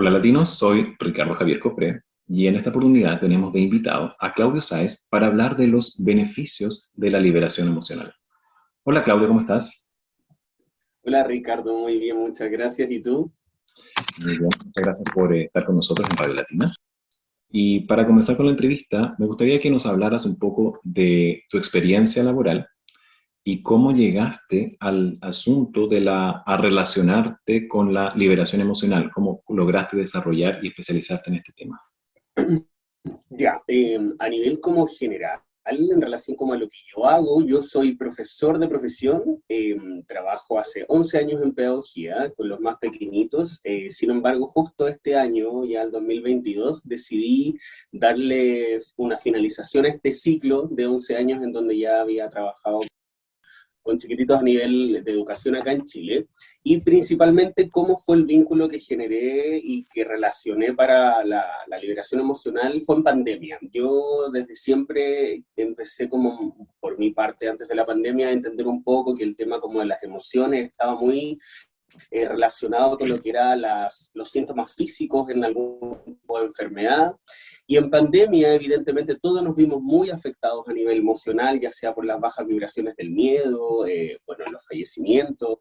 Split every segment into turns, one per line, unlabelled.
Hola latinos, soy Ricardo Javier Cofré y en esta oportunidad tenemos de invitado a Claudio Sáez para hablar de los beneficios de la liberación emocional. Hola Claudio, ¿cómo estás?
Hola Ricardo, muy bien, muchas gracias. ¿Y tú?
Muy bien, muchas gracias por estar con nosotros en Radio Latina. Y para comenzar con la entrevista, me gustaría que nos hablaras un poco de tu experiencia laboral y cómo llegaste al asunto a relacionarte con la liberación emocional, cómo lograste desarrollar y especializarte en este tema.
Ya, a nivel como general, en relación como a lo que yo hago, yo soy profesor de profesión, trabajo hace 11 años en pedagogía con los más pequeñitos. Sin embargo, justo este año, ya el 2022, decidí darle una finalización a este ciclo de 11 años en donde ya había trabajado con chiquititos a nivel de educación acá en Chile, y principalmente cómo fue el vínculo que generé y que relacioné para la liberación emocional fue en pandemia. Yo desde siempre empecé como por mi parte antes de la pandemia a entender un poco que el tema como de las emociones estaba muy relacionado con lo que eran los síntomas físicos en algún tipo de enfermedad. Y en pandemia, evidentemente, todos nos vimos muy afectados a nivel emocional, ya sea por las bajas vibraciones del miedo, bueno, los fallecimientos,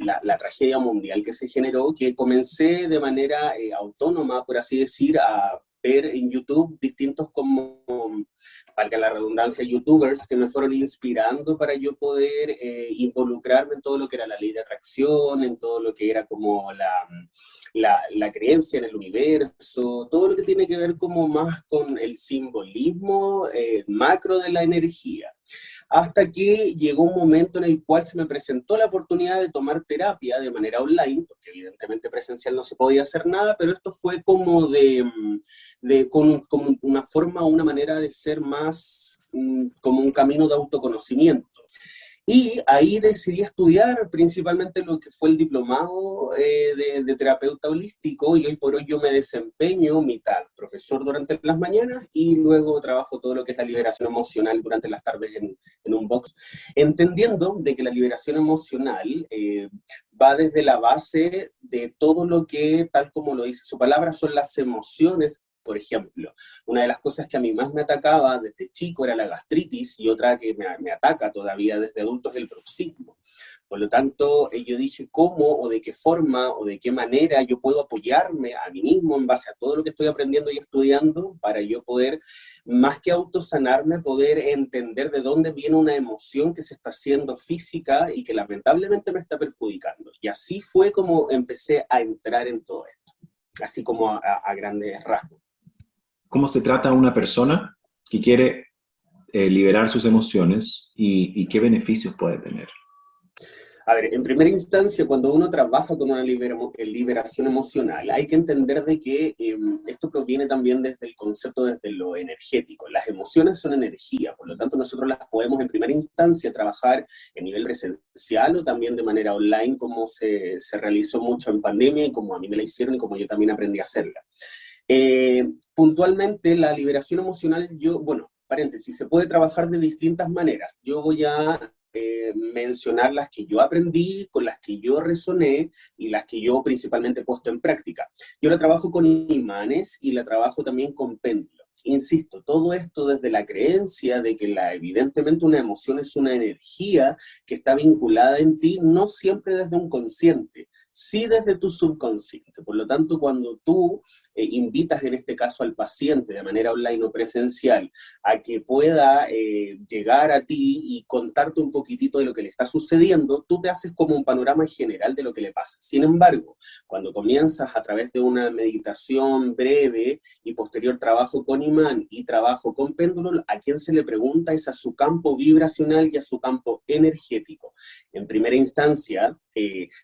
la tragedia mundial que se generó, que comencé de manera autónoma, por así decir, a ver en YouTube distintos como, valga la redundancia, youtubers que me fueron inspirando para yo poder involucrarme en todo lo que era la ley de atracción, en todo lo que era como la creencia en el universo, todo lo que tiene que ver como más con el simbolismo macro de la energía. Hasta que llegó un momento en el cual se me presentó la oportunidad de tomar terapia de manera online, porque evidentemente presencial no se podía hacer nada, pero esto fue como como una forma, una manera de ser más como un camino de autoconocimiento. Y ahí decidí estudiar principalmente lo que fue el diplomado de terapeuta holístico, y hoy por hoy yo me desempeño mitad profesor durante las mañanas y luego trabajo todo lo que es la liberación emocional durante las tardes en un box, entendiendo de que la liberación emocional va desde la base de todo lo que, tal como lo dice su palabra, son las emociones. Por ejemplo, una de las cosas que a mí más me atacaba desde chico era la gastritis, y otra que me ataca todavía desde adulto es el bruxismo. Por lo tanto, yo dije cómo o de qué forma o de qué manera yo puedo apoyarme a mí mismo en base a todo lo que estoy aprendiendo y estudiando para yo poder, más que autosanarme, poder entender de dónde viene una emoción que se está haciendo física y que lamentablemente me está perjudicando. Y así fue como empecé a entrar en todo esto, así como a grandes rasgos.
¿Cómo se trata a una persona que quiere liberar sus emociones y qué beneficios puede tener?
A ver, en primera instancia, cuando uno trabaja con una liberación emocional, hay que entender de que esto proviene también desde el concepto, desde lo energético. Las emociones son energía, por lo tanto nosotros las podemos en primera instancia trabajar en nivel presencial o también de manera online, como se realizó mucho en pandemia y como a mí me la hicieron y como yo también aprendí a hacerla. Puntualmente, la liberación emocional, bueno, paréntesis, se puede trabajar de distintas maneras. Yo voy a mencionar las que yo aprendí, con las que yo resoné y las que yo principalmente he puesto en práctica. Yo la trabajo con imanes y la trabajo también con péndulos. Insisto, todo esto desde la creencia de que evidentemente una emoción es una energía que está vinculada en ti, no siempre desde un consciente, sí desde tu subconsciente. Por lo tanto, cuando tú invitas en este caso al paciente de manera online o presencial a que pueda llegar a ti y contarte un poquitito de lo que le está sucediendo, tú te haces como un panorama general de lo que le pasa. Sin embargo, cuando comienzas a través de una meditación breve y posterior trabajo con imán y trabajo con péndulo, a quien se le pregunta es a su campo vibracional y a su campo energético. En primera instancia,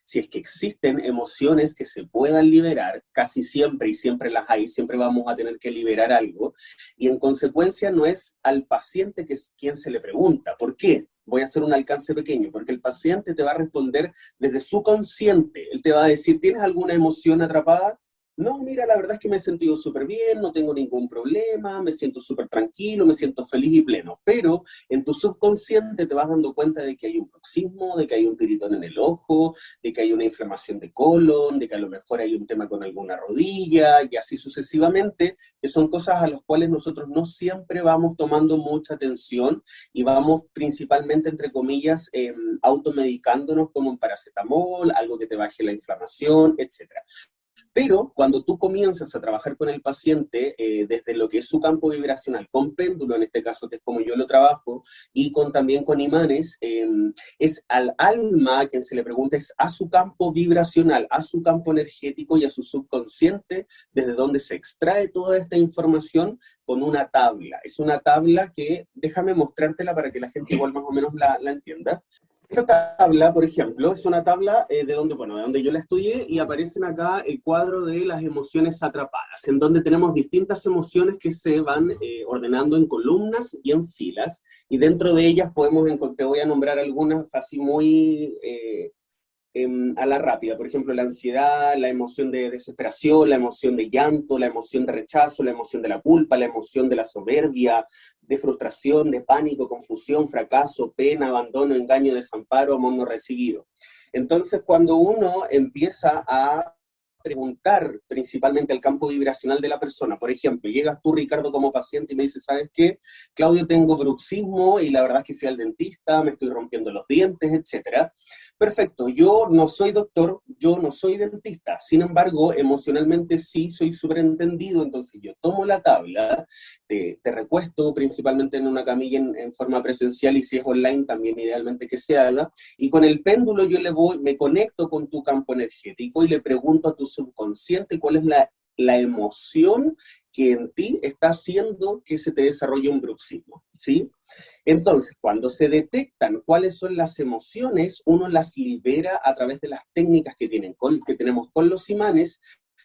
si es que existen emociones que se puedan liberar, casi siempre, y siempre las hay, siempre vamos a tener que liberar algo, y en consecuencia no es al paciente que es quien se le pregunta. ¿Por qué? Voy a hacer un alcance pequeño, porque el paciente te va a responder desde su consciente. Él te va a decir, ¿tienes alguna emoción atrapada? No, mira, la verdad es que me he sentido súper bien, no tengo ningún problema, me siento súper tranquilo, me siento feliz y pleno. Pero en tu subconsciente te vas dando cuenta de que hay un bruxismo, de que hay un tiritón en el ojo, de que hay una inflamación de colon, de que a lo mejor hay un tema con alguna rodilla, y así sucesivamente, que son cosas a las cuales nosotros no siempre vamos tomando mucha atención y vamos principalmente, entre comillas, automedicándonos como un paracetamol, algo que te baje la inflamación, etcétera. Pero cuando tú comienzas a trabajar con el paciente desde lo que es su campo vibracional, con péndulo en este caso, que es como yo lo trabajo, y también con imanes, es al alma a quien se le pregunta, es a su campo vibracional, a su campo energético y a su subconsciente, desde donde se extrae toda esta información con una tabla. Es una tabla que, déjame mostrártela para que la gente igual más o menos la entienda. Esta tabla, por ejemplo, es una tabla de donde yo la estudié y aparecen acá el cuadro de las emociones atrapadas, en donde tenemos distintas emociones que se van ordenando en columnas y en filas, y dentro de ellas te voy a nombrar algunas así muy a la rápida. Por ejemplo, la ansiedad, la emoción de desesperación, la emoción de llanto, la emoción de rechazo, la emoción de la culpa, la emoción de la soberbia, de frustración, de pánico, confusión, fracaso, pena, abandono, engaño, desamparo, amor no recibido. Entonces, cuando uno empieza a preguntar principalmente el campo vibracional de la persona, por ejemplo, llegas tú, Ricardo, como paciente y me dices, ¿sabes qué? Claudio, tengo bruxismo y la verdad es que fui al dentista, me estoy rompiendo los dientes, etcétera. Perfecto, yo no soy doctor, yo no soy dentista, sin embargo, emocionalmente sí soy sobreentendido, entonces yo tomo la tabla, te recuesto principalmente en una camilla en forma presencial, y si es online también idealmente que se haga, y con el péndulo yo me conecto con tu campo energético y le pregunto a tu subconsciente cuál es la emoción que en ti está haciendo que se te desarrolle un bruxismo, ¿sí? Entonces, cuando se detectan cuáles son las emociones, uno las libera a través de las técnicas que tenemos con los imanes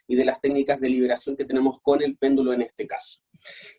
y de las técnicas de liberación que tenemos con el péndulo en este caso.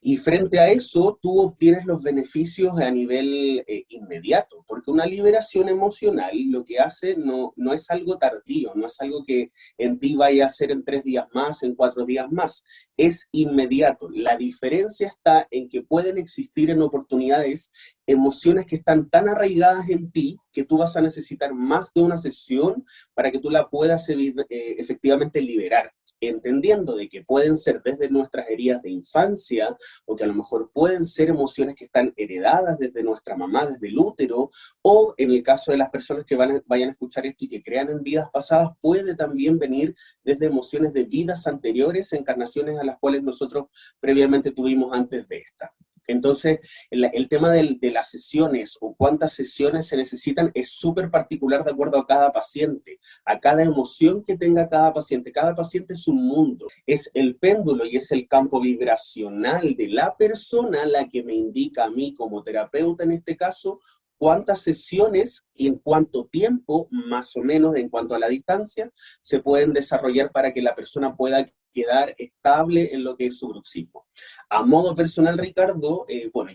Y frente a eso, tú obtienes los beneficios a nivel inmediato, porque una liberación emocional lo que hace no es algo tardío, no es algo que en ti vaya a hacer en 3 días más, en 4 días más, es inmediato. La diferencia está en que pueden existir en oportunidades emociones que están tan arraigadas en ti que tú vas a necesitar más de una sesión para que tú la puedas efectivamente liberar, entendiendo de que pueden ser desde nuestras heridas de infancia, o que a lo mejor pueden ser emociones que están heredadas desde nuestra mamá, desde el útero, o en el caso de las personas que vayan a escuchar esto y que crean en vidas pasadas, puede también venir desde emociones de vidas anteriores, encarnaciones a las cuales nosotros previamente tuvimos antes de esta. Entonces, el tema de las sesiones o cuántas sesiones se necesitan es súper particular de acuerdo a cada paciente, a cada emoción que tenga cada paciente. Cada paciente es un mundo, es el péndulo y es el campo vibracional de la persona la que me indica a mí como terapeuta en este caso cuántas sesiones y en cuánto tiempo, más o menos en cuanto a la distancia, se pueden desarrollar para que la persona pueda quedar estable en lo que es su bruxismo. A modo personal, Ricardo,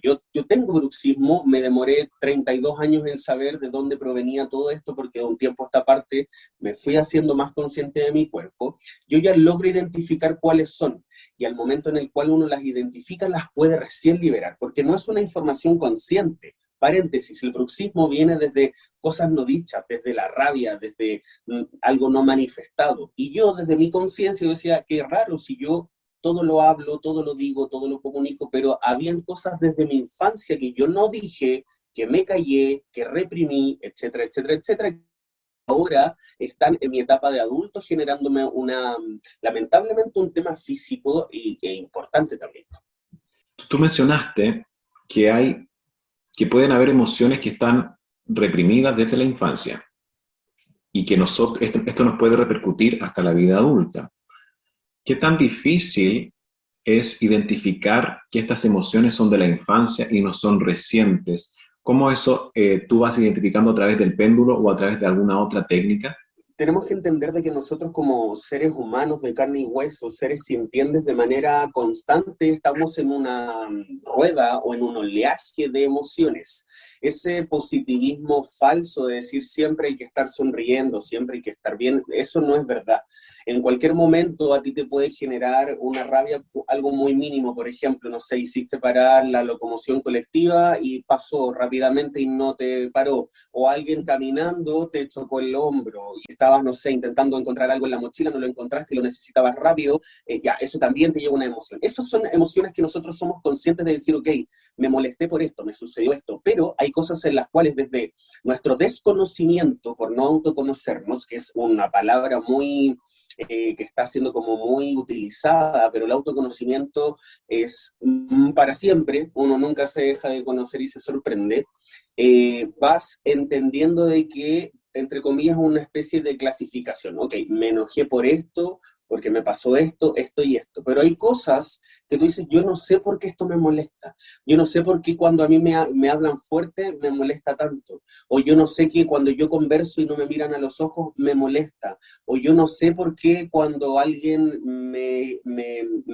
yo tengo bruxismo, me demoré 32 años en saber de dónde provenía todo esto, porque de un tiempo a esta parte me fui haciendo más consciente de mi cuerpo. Yo ya logro identificar cuáles son, y al momento en el cual uno las identifica, las puede recién liberar, porque no es una información consciente. Paréntesis, el bruxismo viene desde cosas no dichas, desde la rabia, desde algo no manifestado. Y yo desde mi conciencia decía, qué raro si yo todo lo hablo, todo lo digo, todo lo comunico, pero habían cosas desde mi infancia que yo no dije, que me callé, que reprimí, etcétera, etcétera, etcétera. Ahora están en mi etapa de adulto generándome lamentablemente un tema físico e importante también.
Tú mencionaste que pueden haber emociones que están reprimidas desde la infancia y que esto nos puede repercutir hasta la vida adulta. ¿Qué tan difícil es identificar que estas emociones son de la infancia y no son recientes? ¿Cómo eso tú vas identificando a través del péndulo o a través de alguna otra técnica?
tenemos que entender de que nosotros como seres humanos de carne y hueso, seres sintientes de manera constante, estamos en una rueda o en un oleaje de emociones. Ese positivismo falso de decir siempre hay que estar sonriendo, siempre hay que estar bien, eso no es verdad. En cualquier momento a ti te puede generar una rabia, algo muy mínimo, por ejemplo, no sé, hiciste parar la locomoción colectiva y pasó rápidamente y no te paró, o alguien caminando te chocó el hombro y estabas, no sé, intentando encontrar algo en la mochila, no lo encontraste y lo necesitabas rápido, ya, eso también te lleva una emoción. Esas son emociones que nosotros somos conscientes de decir, ok, me molesté por esto, me sucedió esto, pero hay cosas en las cuales desde nuestro desconocimiento, por no autoconocernos, que es una palabra muy que está siendo como muy utilizada, pero el autoconocimiento es para siempre, uno nunca se deja de conocer y se sorprende, vas entendiendo de que, entre comillas, una especie de clasificación. Ok, me enojé por esto, porque me pasó esto, esto y esto. Pero hay cosas que tú dices, yo no sé por qué esto me molesta. Yo no sé por qué cuando a mí me hablan fuerte me molesta tanto. O yo no sé que cuando yo converso y no me miran a los ojos me molesta. O yo no sé por qué cuando alguien me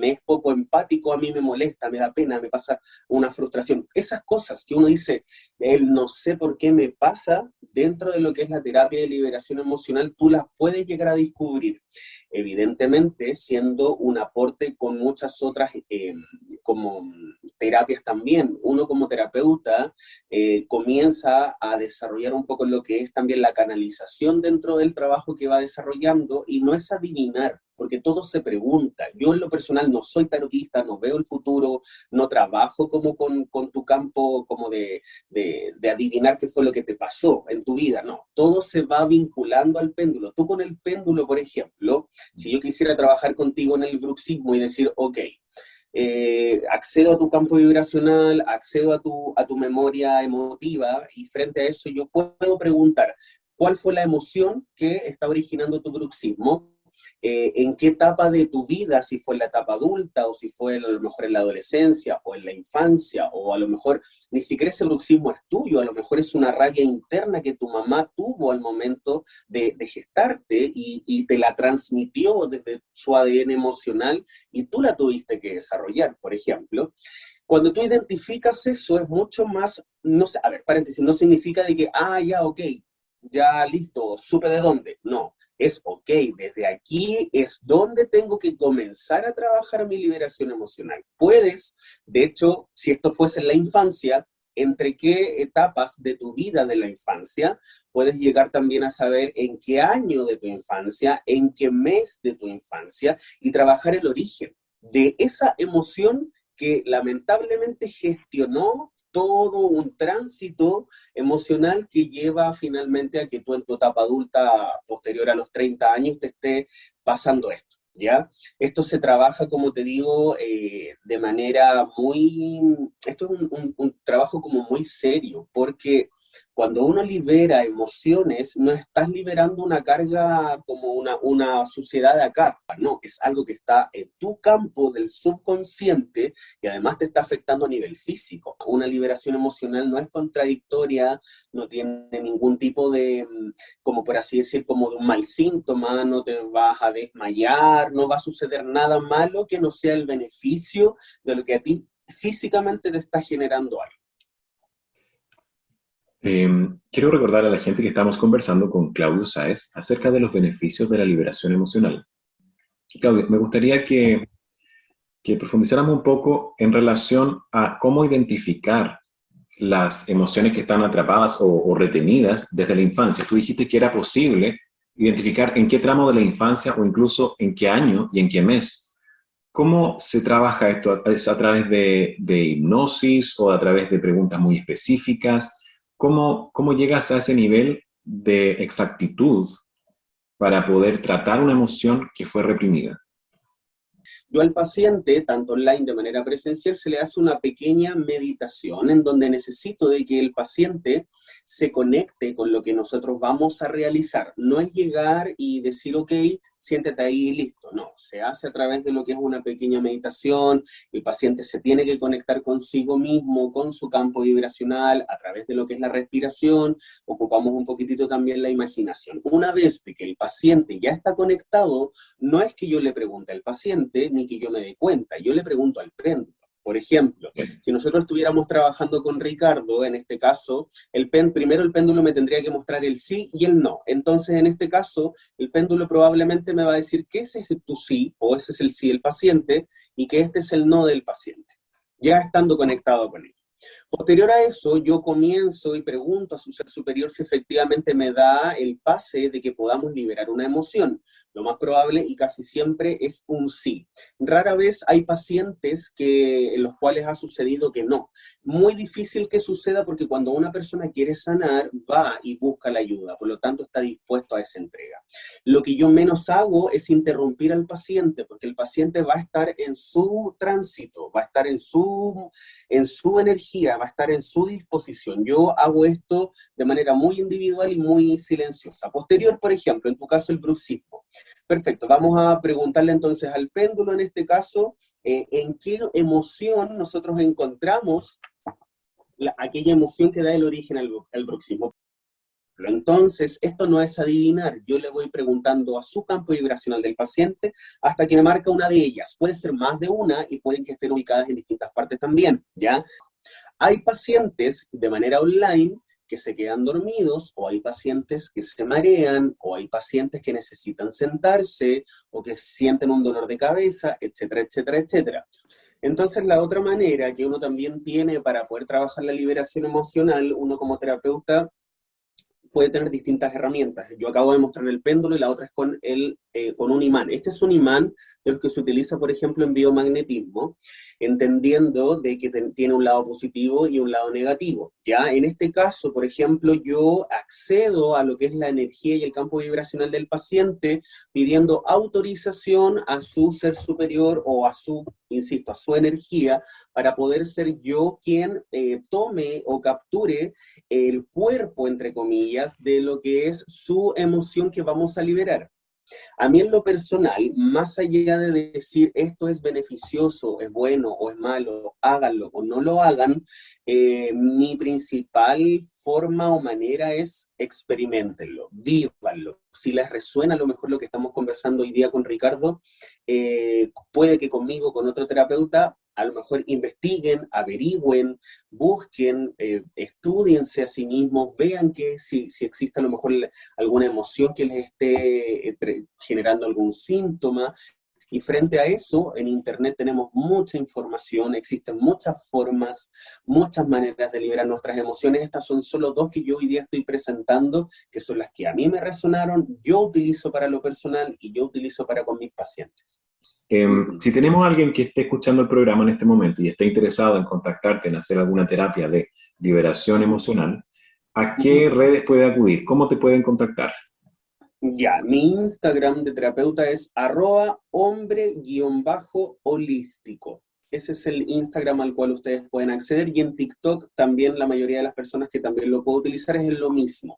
es poco empático a mí me molesta, me da pena, me pasa una frustración. Esas cosas que uno dice, el no sé por qué me pasa, dentro de lo que es la terapia de liberación emocional, tú las puedes llegar a descubrir. Evidentemente, siendo un aporte con muchas otras como terapias también. Uno como terapeuta comienza a desarrollar un poco lo que es también la canalización dentro del trabajo que va desarrollando, y no es adivinar, porque todo se pregunta. Yo en lo personal no soy tarotista, no veo el futuro, no trabajo como con tu campo como de adivinar qué fue lo que te pasó en tu vida, no. Todo se va vinculando al péndulo. Tú con el péndulo, por ejemplo, si yo quisiera trabajar contigo en el bruxismo y decir, ok, accedo a tu campo vibracional, accedo a tu memoria emotiva, y frente a eso yo puedo preguntar, ¿cuál fue la emoción que está originando tu bruxismo? En qué etapa de tu vida, si fue en la etapa adulta, o si fue a lo mejor en la adolescencia, o en la infancia, o a lo mejor ni siquiera ese bruxismo es tuyo, a lo mejor es una rabia interna que tu mamá tuvo al momento de gestarte y te la transmitió desde su ADN emocional y tú la tuviste que desarrollar, por ejemplo. Cuando tú identificas eso es mucho más, no sé, a ver, paréntesis, no significa de que, ya, ok, ya listo, supe de dónde, no. Es, ok, desde aquí es donde tengo que comenzar a trabajar mi liberación emocional. Puedes, de hecho, si esto fuese en la infancia, entre qué etapas de tu vida de la infancia, puedes llegar también a saber en qué año de tu infancia, en qué mes de tu infancia, y trabajar el origen de esa emoción que lamentablemente gestionó todo un tránsito emocional que lleva finalmente a que tú en tu etapa adulta posterior a los 30 años te esté pasando esto, ¿ya? Esto se trabaja, como te digo, de manera muy... Esto es un trabajo como muy serio, porque cuando uno libera emociones, no estás liberando una carga como una suciedad de acá, no, es algo que está en tu campo del subconsciente y además te está afectando a nivel físico. Una liberación emocional no es contradictoria, no tiene ningún tipo de, como por así decir, como de un mal síntoma, no te vas a desmayar, no va a suceder nada malo que no sea el beneficio de lo que a ti físicamente te está generando algo.
Quiero recordar a la gente que estamos conversando con Claudio Sáez acerca de los beneficios de la liberación emocional. Claudio, me gustaría que profundizáramos un poco en relación a cómo identificar las emociones que están atrapadas o retenidas desde la infancia. Tú dijiste que era posible identificar en qué tramo de la infancia o incluso en qué año y en qué mes. ¿Cómo se trabaja esto? ¿Es a través de hipnosis o a través de preguntas muy específicas? ¿Cómo llegas a ese nivel de exactitud para poder tratar una emoción que fue reprimida?
Yo al paciente, tanto online de manera presencial, se le hace una pequeña meditación en donde necesito de que el paciente se conecte con lo que nosotros vamos a realizar. No es llegar y decir, ok, siéntate ahí y listo. No, se hace a través de lo que es una pequeña meditación. El paciente se tiene que conectar consigo mismo, con su campo vibracional, a través de lo que es la respiración, ocupamos un poquitito también la imaginación. Una vez de que el paciente ya está conectado, no es que yo le pregunte al paciente ni que yo me dé cuenta, yo le pregunto al péndulo. Por ejemplo, si nosotros estuviéramos trabajando con Ricardo, en este caso, primero el péndulo me tendría que mostrar el sí y el no. Entonces, en este caso, el péndulo probablemente me va a decir que ese es tu sí, o ese es el sí del paciente, y que este es el no del paciente, ya estando conectado con él. Posterior a eso, yo comienzo y pregunto a su ser superior si efectivamente me da el pase de que podamos liberar una emoción. Lo más probable y casi siempre es un sí. Rara vez hay pacientes en los cuales ha sucedido que no. Muy difícil que suceda porque cuando una persona quiere sanar, va y busca la ayuda. Por lo tanto, está dispuesto a esa entrega. Lo que yo menos hago es interrumpir al paciente, porque el paciente va a estar en su tránsito, va a estar en su energía, va a estar en su disposición. Yo hago esto de manera muy individual y muy silenciosa. Posterior, por ejemplo, en tu caso el bruxismo. Perfecto, vamos a preguntarle entonces al péndulo en este caso, en qué emoción nosotros encontramos aquella emoción que da el origen al bruxismo. Entonces, esto no es adivinar, yo le voy preguntando a su campo vibracional del paciente hasta que me marca una de ellas. Puede ser más de una y pueden que estén ubicadas en distintas partes también, ¿ya? Hay pacientes de manera online que se quedan dormidos, o hay pacientes que se marean, o hay pacientes que necesitan sentarse, o que sienten un dolor de cabeza, etcétera, etcétera, etcétera. Entonces, la otra manera que uno también tiene para poder trabajar la liberación emocional, uno como terapeuta puede tener distintas herramientas. Yo acabo de mostrar el péndulo y la otra es con un imán. Este es un imán de los que se utiliza, por ejemplo, en biomagnetismo, entendiendo de que tiene un lado positivo y un lado negativo. Ya en este caso, por ejemplo, yo accedo a lo que es la energía y el campo vibracional del paciente pidiendo autorización a su ser superior o a su, insisto, a su energía para poder ser yo quien tome o capture el cuerpo, entre comillas, de lo que es su emoción que vamos a liberar. A mí en lo personal, más allá de decir esto es beneficioso, es bueno o es malo, háganlo o no lo hagan, mi principal forma o manera es experimentenlo, vívanlo. Si les resuena a lo mejor lo que estamos conversando hoy día con Ricardo, puede que conmigo, con otro terapeuta, a lo mejor investiguen, averigüen, busquen, estudiense a sí mismos, vean que si existe a lo mejor alguna emoción que les esté generando algún síntoma. Y frente a eso, en Internet tenemos mucha información, existen muchas formas, muchas maneras de liberar nuestras emociones. Estas son solo dos que yo hoy día estoy presentando, que son las que a mí me resonaron, yo utilizo para lo personal y yo utilizo para con mis pacientes.
Si tenemos a alguien que esté escuchando el programa en este momento y esté interesado en contactarte, en hacer alguna terapia de liberación emocional, ¿a qué redes puede acudir? ¿Cómo te pueden contactar?
Ya, mi Instagram de terapeuta es @hombre_holístico. Ese es el Instagram al cual ustedes pueden acceder, y en TikTok también la mayoría de las personas que también lo puedo utilizar es lo mismo,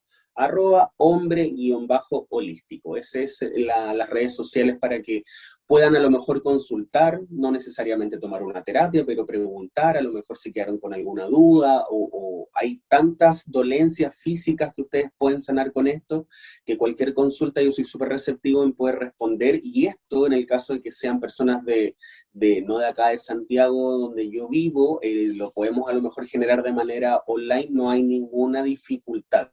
@hombre_holístico. Esas es las redes sociales para que puedan a lo mejor consultar, no necesariamente tomar una terapia, pero preguntar, a lo mejor si quedaron con alguna duda, o hay tantas dolencias físicas que ustedes pueden sanar con esto, que cualquier consulta yo soy súper receptivo en poder responder, y esto en el caso de que sean personas no de acá de Santiago, donde yo vivo, lo podemos a lo mejor generar de manera online, no hay ninguna dificultad.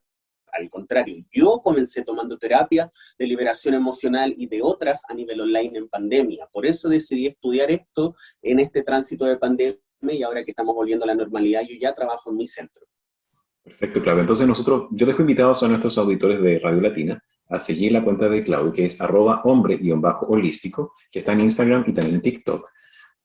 Al contrario, yo comencé tomando terapia de liberación emocional y de otras a nivel online en pandemia. Por eso decidí estudiar esto en este tránsito de pandemia, y ahora que estamos volviendo a la normalidad, yo ya trabajo en mi centro.
Perfecto, Claudio. Entonces yo dejo invitados a nuestros auditores de Radio Latina a seguir la cuenta de Claudio, que es @hombre_holístico, que está en Instagram y también en TikTok,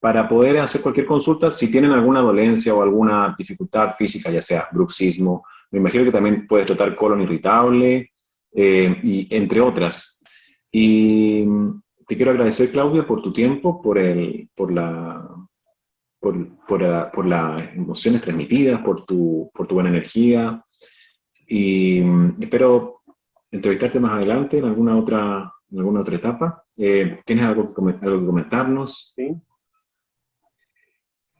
para poder hacer cualquier consulta si tienen alguna dolencia o alguna dificultad física, ya sea bruxismo. Me imagino que también puedes tratar colon irritable, y entre otras. Y te quiero agradecer, Claudia, por tu tiempo, por las emociones transmitidas, por tu buena energía. Y espero entrevistarte más adelante en alguna otra etapa. ¿Tienes algo que comentarnos?
¿Sí?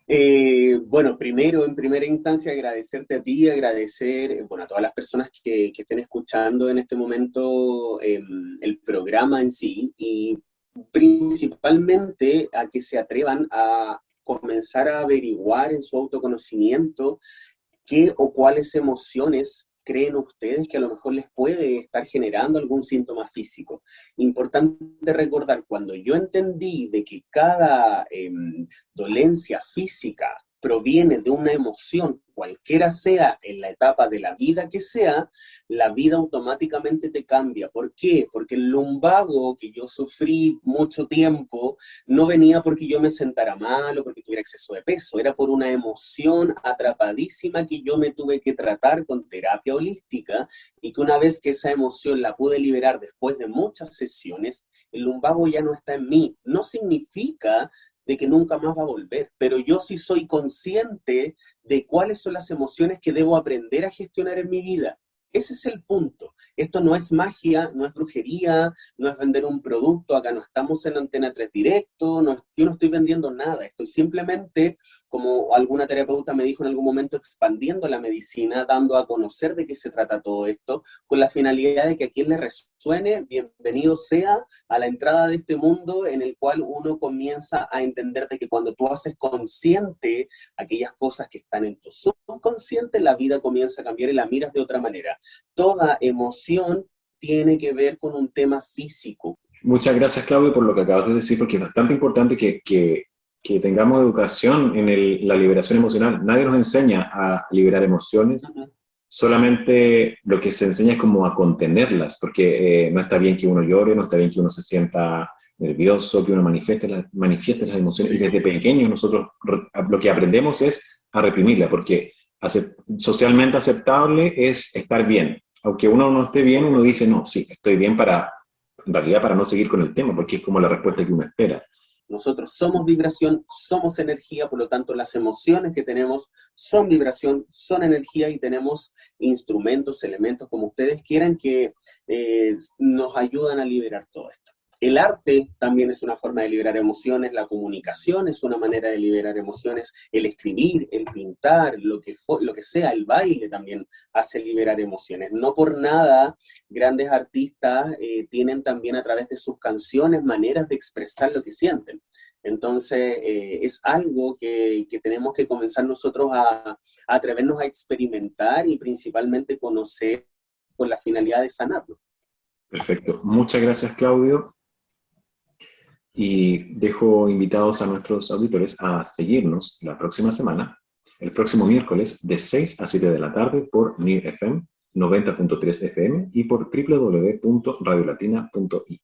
Bueno, primero, en primera instancia, agradecerte a ti, agradecer, bueno, a todas las personas que estén escuchando en este momento el programa en sí, y principalmente a que se atrevan a comenzar a averiguar en su autoconocimiento qué o cuáles emociones creen ustedes que a lo mejor les puede estar generando algún síntoma físico. Importante recordar, cuando yo entendí de que cada dolencia física proviene de una emoción, cualquiera sea en la etapa de la vida que sea, la vida automáticamente te cambia. ¿Por qué? Porque el lumbago que yo sufrí mucho tiempo no venía porque yo me sentara mal o porque tuviera exceso de peso, era por una emoción atrapadísima que yo me tuve que tratar con terapia holística, y que una vez que esa emoción la pude liberar después de muchas sesiones, el lumbago ya no está en mí. No significa de que nunca más va a volver, pero yo sí soy consciente de cuáles son las emociones que debo aprender a gestionar en mi vida. Ese es el punto. Esto no es magia, no es brujería, no es vender un producto. Acá no estamos en Antena 3 Directo, no, yo no estoy vendiendo nada. Estoy simplemente, como alguna terapeuta me dijo en algún momento, expandiendo la medicina, dando a conocer de qué se trata todo esto, con la finalidad de que a quien le resuene, bienvenido sea a la entrada de este mundo en el cual uno comienza a entender de que cuando tú haces consciente aquellas cosas que están en tu subconsciente, la vida comienza a cambiar y la miras de otra manera. Toda emoción tiene que ver con un tema físico.
Muchas gracias, Claudio, por lo que acabas de decir, porque es bastante importante que tengamos educación en la liberación emocional. Nadie nos enseña a liberar emociones, solamente lo que se enseña es como a contenerlas, porque no está bien que uno llore, no está bien que uno se sienta nervioso, que uno manifieste las emociones. Y desde pequeños nosotros lo que aprendemos es a reprimirla, porque socialmente aceptable es estar bien. Aunque uno no esté bien, uno dice, no, sí, estoy bien en realidad para no seguir con el tema, porque es como la respuesta que uno espera.
Nosotros somos vibración, somos energía, por lo tanto las emociones que tenemos son vibración, son energía, y tenemos instrumentos, elementos, como ustedes quieran, que nos ayudan a liberar todo esto. El arte también es una forma de liberar emociones, la comunicación es una manera de liberar emociones, el escribir, el pintar, lo que sea, el baile también hace liberar emociones. No por nada grandes artistas tienen también a través de sus canciones maneras de expresar lo que sienten. Entonces es algo que tenemos que comenzar nosotros a atrevernos a experimentar y principalmente conocer con la finalidad de sanarlo.
Perfecto. Muchas gracias, Claudio. Y dejo invitados a nuestros auditores a seguirnos la próxima semana, el próximo miércoles, de 6 a 7 de la tarde por NIR FM 90.3 FM y por www.radiolatina.it.